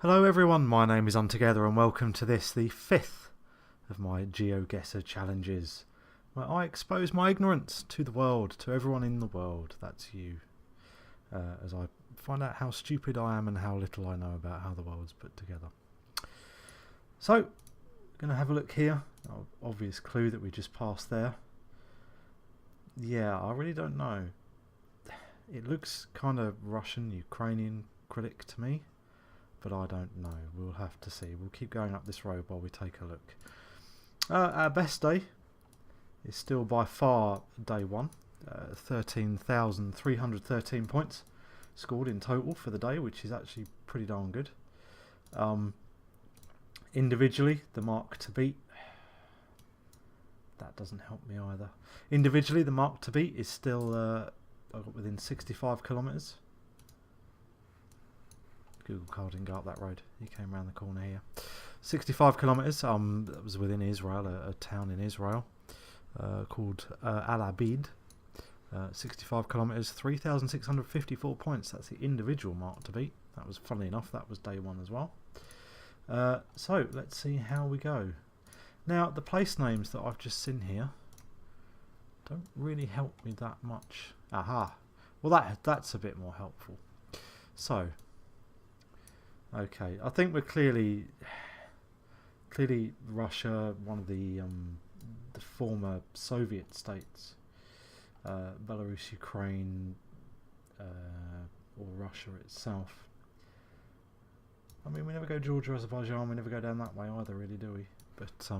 Hello everyone, my name is Untogether and welcome to this, the fifth of my Geoguessr challenges, where I expose my ignorance to the world, to everyone in the world, that's you, as I find out how stupid I am and how little I know about how the world's put together. So, going to have a look here, obvious clue that we just passed there. Yeah, I really don't know. It looks kind of Russian, Ukrainian, Cyrillic to me. But I don't know. We'll have to see. We'll keep going up this road while we take a look. Our best day is still by far day one. 13,313 points scored in total for the day, which is actually pretty darn good. Individually, the mark to beat. That doesn't help me either. Individually, the mark to beat is still I got within 65 kilometres. Google car didn't go up that road. He came around the corner here. 65 kilometres. That was within Israel, a town in Israel called Al Abid. 65 kilometres, 3,654 points. That's the individual mark to beat. That was, funnily enough, that was day one as well. So let's see how we go. Now the place names that I've just seen here don't really help me that much. Aha. Well, that's a bit more helpful. So. Okay, I think we're clearly Russia, one of the former Soviet states, Belarus, Ukraine, or Russia itself. I mean, we never go Georgia, Azerbaijan. We never go down that way either, really, do we? But let's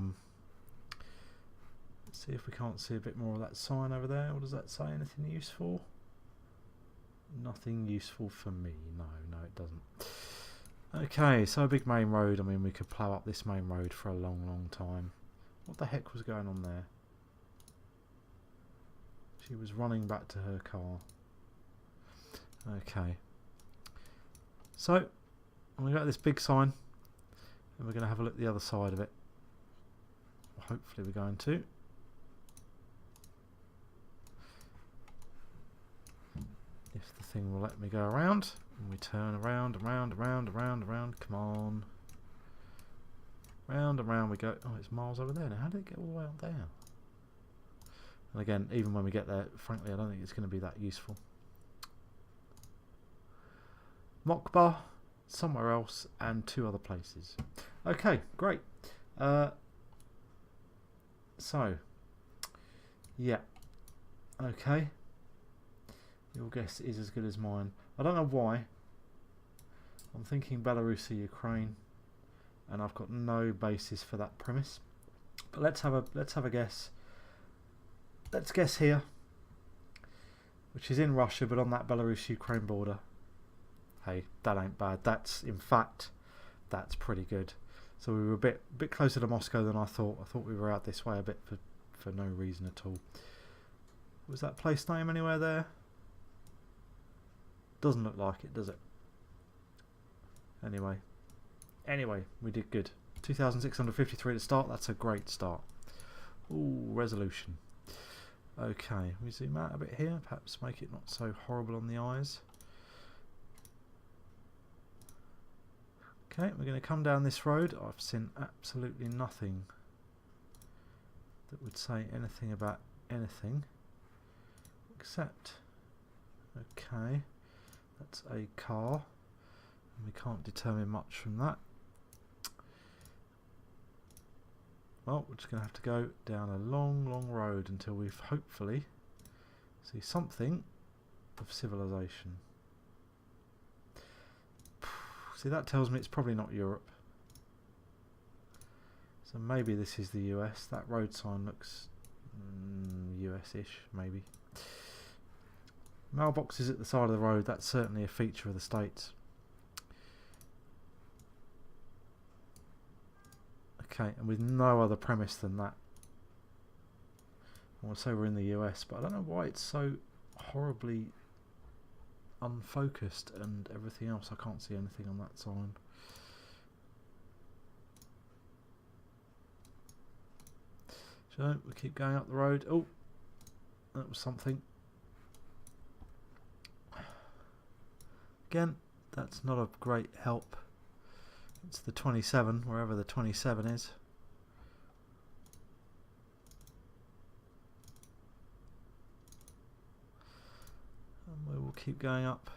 see if we can't see a bit more of that sign over there. What does that say? Anything useful? Nothing useful for me. No, it doesn't. Okay, so a big main road. I mean, we could plough up this main road for a long time. What the heck was going on there? She was running back to her car. Okay. So, I'm going to go to this big sign. And we're going to have a look at the other side of it. Hopefully we're going to. If the thing will let me go around. And we turn around. Come on. Round and round we go. Oh, it's miles over there now. How did it get all the way up there? And again, even when we get there, frankly, I don't think it's going to be that useful. Mokbar, somewhere else, and two other places. Okay, great. So, yeah. Okay. Your guess is as good as mine. I don't know why. I'm thinking Belarus or Ukraine, and I've got no basis for that premise. But let's have a guess. Let's guess here, which is in Russia, but on that Belarus-Ukraine border. Hey, that ain't bad. That's, in fact, that's pretty good. So we were a bit closer to Moscow than I thought. I thought we were out this way a bit for no reason at all. Was that place name anywhere there? Doesn't look like it, does it? Anyway, we did good. 2,653 to start. That's a great start. Ooh, resolution. Okay, we zoom out a bit here. Perhaps make it not so horrible on the eyes. Okay, we're going to come down this road. I've seen absolutely nothing that would say anything about anything. Except, okay. That's a car, and we can't determine much from that. Well, we're just going to have to go down a long road until we hopefully see something of civilization. See, that tells me it's probably not Europe. So maybe this is the US. That road sign looks US-ish, maybe. Mailboxes at the side of the road, that's certainly a feature of the States. Okay, and with no other premise than that. I want to say we're in the US, but I don't know why it's so horribly unfocused and everything else. I can't see anything on that sign. So we keep going up the road. Oh, that was something. Again, that's not a great help. It's the 27, wherever the 27 is. And we will keep going up.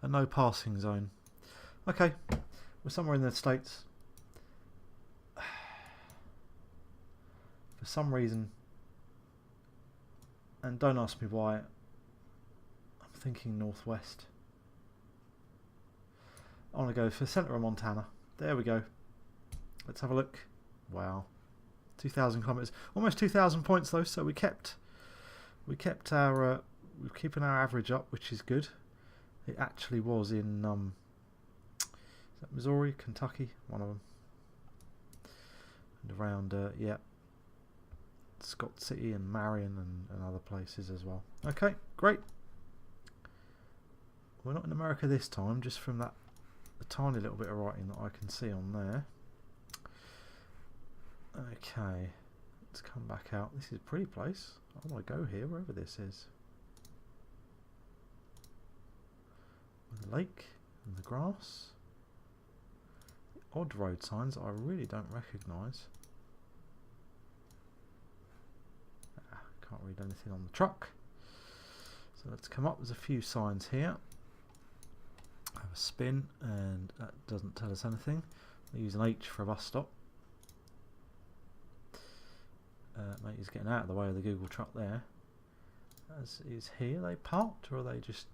A no passing zone. Okay, we're somewhere in the States. For some reason, and don't ask me why, I'm thinking northwest. I want to go for the centre of Montana. There we go. Let's have a look. Wow, 2,000 kilometres, almost 2,000 points though. So we kept our we're keeping our average up, which is good. It actually was in is that Missouri, Kentucky, one of them, and around yeah, Scott City and Marion and other places as well. Okay, great. We're not in America this time, just from that a tiny little bit of writing that I can see on there. Okay, let's come back out. This is a pretty place. I want to go here, wherever this is. With the lake and the grass. The odd road signs I really don't recognise. Can't read anything on the truck. So let's come up. There's a few signs here. Have a spin, and that doesn't tell us anything. They use an H for a bus stop. Mate is getting out of the way of the Google truck there. As is here, they parked, or are they just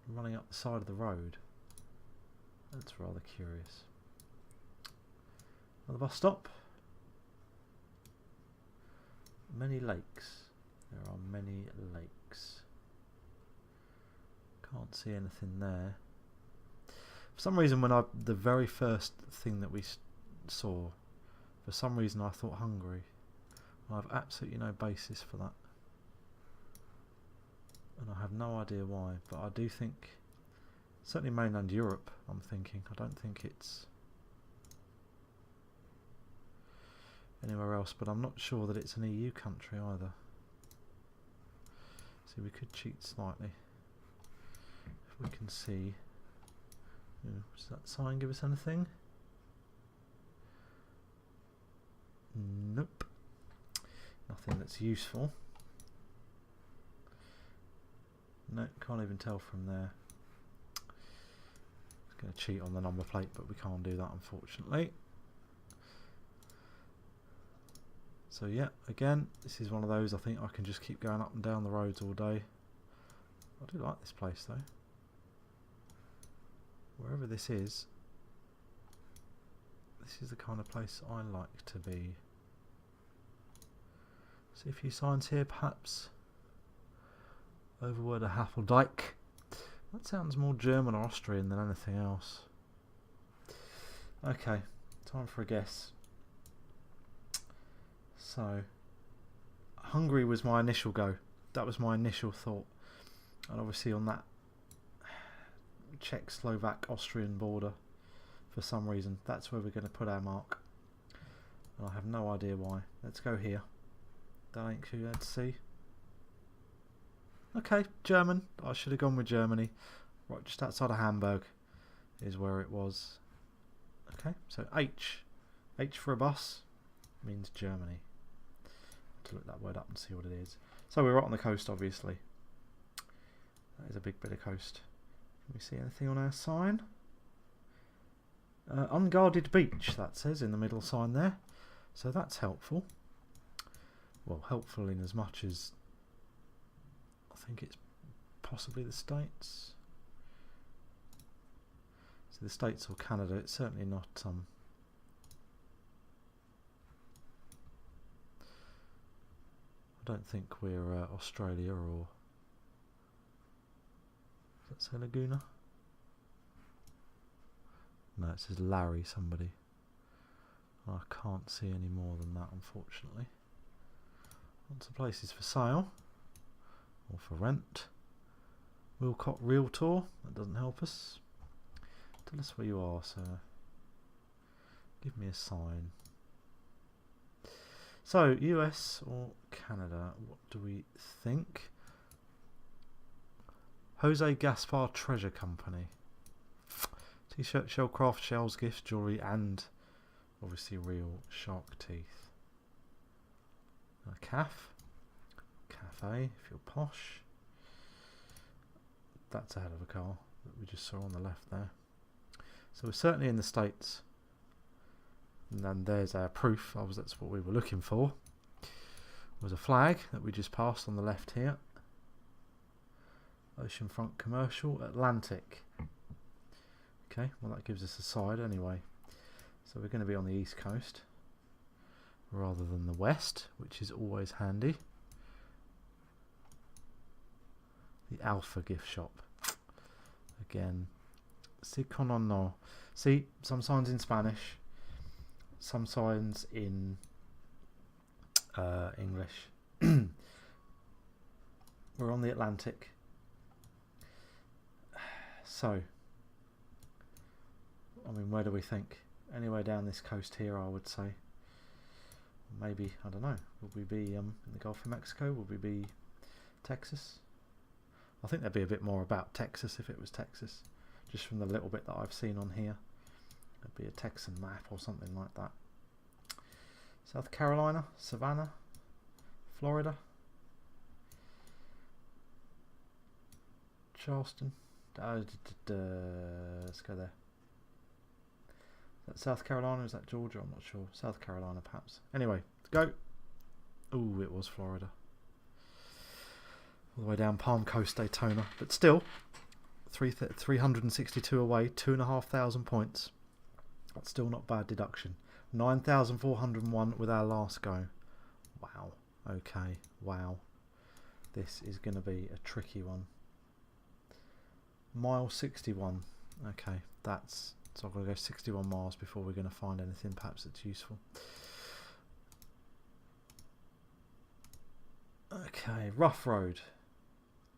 running up the side of the road? That's rather curious. Another bus stop. Many lakes. There are many lakes. Can't see anything there. For some reason, when the very first thing that we saw, for some reason I thought Hungary. I have absolutely no basis for that, and I have no idea why. But I do think, certainly mainland Europe, I'm thinking. I don't think it's anywhere else, but I'm not sure that it's an EU country either. So we could cheat slightly if we can see. Does that sign give us anything? Nope. Nothing that's useful. No, can't even tell from there. I was going to cheat on the number plate, but we can't do that, unfortunately. So yeah, again, this is one of those I think I can just keep going up and down the roads all day. I do like this place though. Wherever this is the kind of place I like to be. See a few signs here, perhaps. Overword a Hafeldyke. That sounds more German or Austrian than anything else. Okay, time for a guess. So, Hungary was my initial go. That was my initial thought. And obviously on that Czech, Slovak, Austrian border, for some reason, that's where we're going to put our mark. And I have no idea why. Let's go here. That ain't too bad to see. Okay, German. I should have gone with Germany. Right, just outside of Hamburg is where it was. Okay, so H. H for a bus means Germany. To look that word up and see what it is. So we're right on the coast, obviously. That is a big bit of coast. Can we see anything on our sign? Unguarded beach, that says in the middle sign there. So that's helpful. Well, helpful in as much as I think it's possibly the States. So the States or Canada, it's certainly not I don't think we're Australia or does that say Laguna? No, it says Larry somebody. I can't see any more than that, unfortunately. Lots of places for sale or for rent. Wilcott Realtor, that doesn't help us. Tell us where you are, sir. Give me a sign. So, US or Canada, what do we think? Jose Gaspar Treasure Company. T-shirt, shellcraft, shells, gifts, jewellery, and obviously real shark teeth. A cafe, if you're posh. That's a hell of a car that we just saw on the left there. So we're certainly in the States. And then there's our proof. That's what we were looking for. Was a flag that we just passed on the left here. Oceanfront Commercial, Atlantic. Okay, well that gives us a side anyway. So we're going to be on the east coast rather than the west, which is always handy. The Alpha gift shop. Again, sí con o no. See, some signs in Spanish, some signs in English. We're on the Atlantic. So, I mean, where do we think? Anywhere down this coast here, I would say. Maybe, I don't know, would we be in the Gulf of Mexico? Would we be Texas? I think there'd be a bit more about Texas if it was Texas. Just from the little bit that I've seen on here. There'd be a Texan map or something like that. South Carolina, Savannah, Florida, Charleston. Let's go there. Is that South Carolina? Is that Georgia? I'm not sure. South Carolina, perhaps. Anyway, go. Oh, it was Florida. All the way down Palm Coast, Daytona. But still, 362 away, 2,500 points. That's still not bad deduction. 9,401 with our last go. Wow. Okay. Wow. This is going to be a tricky one. Mile 61. Okay. That's... So I've got to go 61 miles before we're going to find anything perhaps that's useful. Okay. Rough road.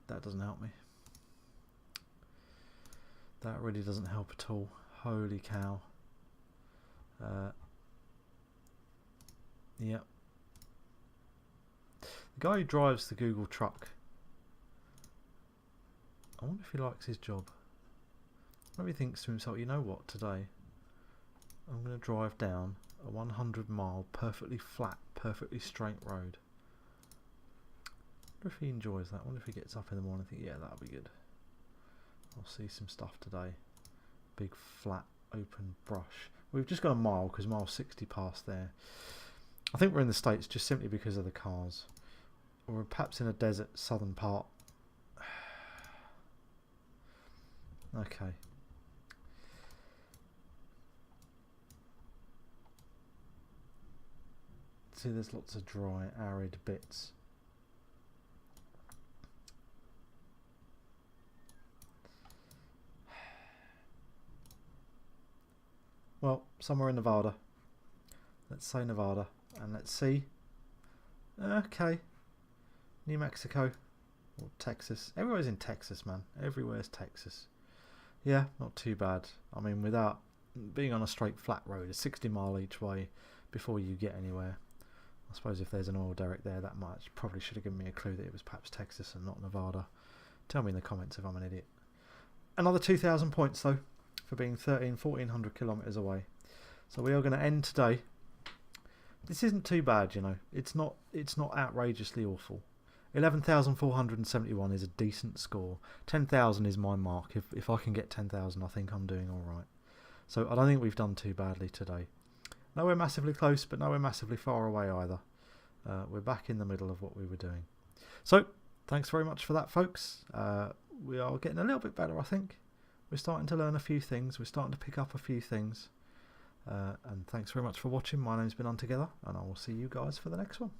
That doesn't help me. That really doesn't help at all. Holy cow. Yep. The guy who drives the Google truck, I wonder if he likes his job. Maybe he thinks to himself, you know what, today I'm going to drive down a 100-mile perfectly flat, perfectly straight road. I wonder if he enjoys that. I wonder if he gets up in the morning and thinks, yeah, that'll be good. I'll see some stuff today. Big flat open brush. We've just got a mile because mile 60 past there. I think we're in the States just simply because of the cars. Or perhaps in a desert southern part. Okay. See, there's lots of dry, arid bits. Well, somewhere in Nevada. Let's say Nevada. And let's see. Okay. New Mexico. Or Texas. Everywhere's in Texas, man. Everywhere's Texas. Yeah, not too bad. I mean, without being on a straight flat road, a 60 mile each way before you get anywhere. I suppose if there's an oil derrick there, that might probably should have given me a clue that it was perhaps Texas and not Nevada. Tell me in the comments if I'm an idiot. Another 2,000 points though, for being 1,400 kilometres away. So we are going to end today. This isn't too bad, you know. It's not outrageously awful. 11,471 is a decent score. 10,000 is my mark. If I can get 10,000, I think I'm doing all right. So I don't think we've done too badly today. Nowhere massively close, but nowhere massively far away either. We're back in the middle of what we were doing. So thanks very much for that, folks. We are getting a little bit better, I think. We're starting to learn a few things. We're starting to pick up a few things. And thanks very much for watching. My name's been Untogether, and I will see you guys for the next one.